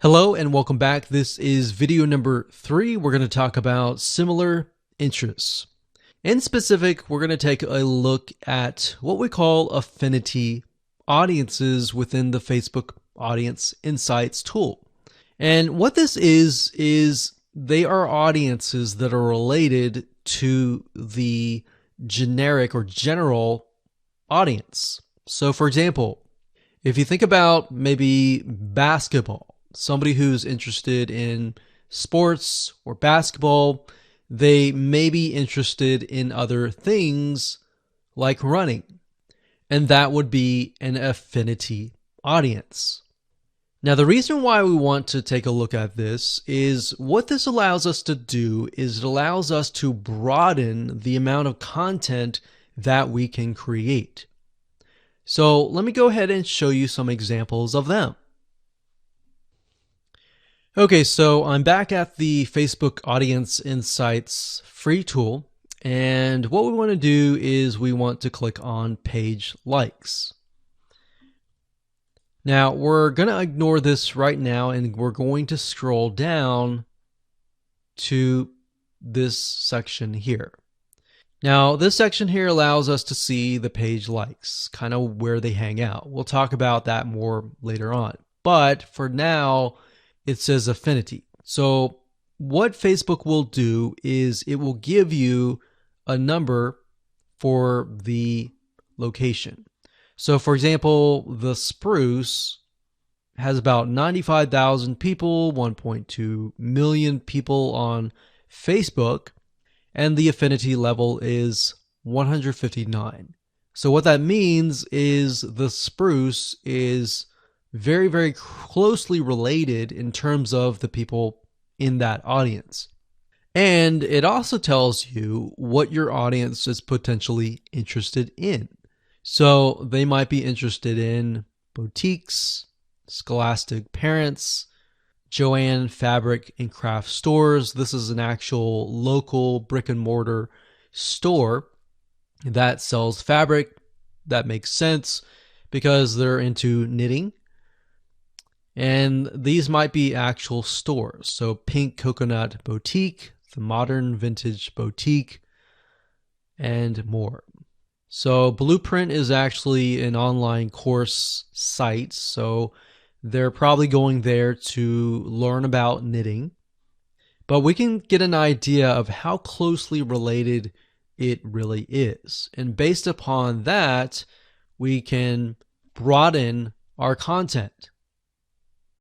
Hello and welcome back. This is video number 3. We're going to talk about similar interests. In specific, we're going to take a look at what we call affinity audiences within the Facebook Audience Insights tool. And what this is they are audiences that are related to the generic or general audience. So for example, if you think about maybe basketball, somebody who's interested in sports or basketball, they may be interested in other things like running, and that would be an affinity audience. Now, the reason why we want to take a look at this is what this allows us to do is it allows us to broaden the amount of content that we can create. So let me go ahead and show you some examples of them. Okay, so I'm back at the Facebook Audience Insights free tool, and what we want to do is we want to click on Page Likes. Now, we're going to ignore this right now, and we're going to scroll down to this section here. Now, this section here allows us to see the page likes, kind of where they hang out. We'll talk about that more later on. But for now, it says affinity. So what Facebook will do is it will give you a number for the location. So for example, the Spruce has about 95,000 people, 1.2 million people on Facebook, and the affinity level is 159. So what that means is the Spruce is very, very closely related in terms of the people in that audience. And it also tells you what your audience is potentially interested in. So they might be interested in boutiques, Scholastic Parents, Joann Fabric and Craft Stores. This is an actual local brick and mortar store that sells fabric. That makes sense because they're into knitting. And these might be actual stores. So Pink Coconut Boutique, the Modern Vintage Boutique, and more. So Blueprint is actually an online course site. So they're probably going there to learn about knitting. But we can get an idea of how closely related it really is. And based upon that, we can broaden our content.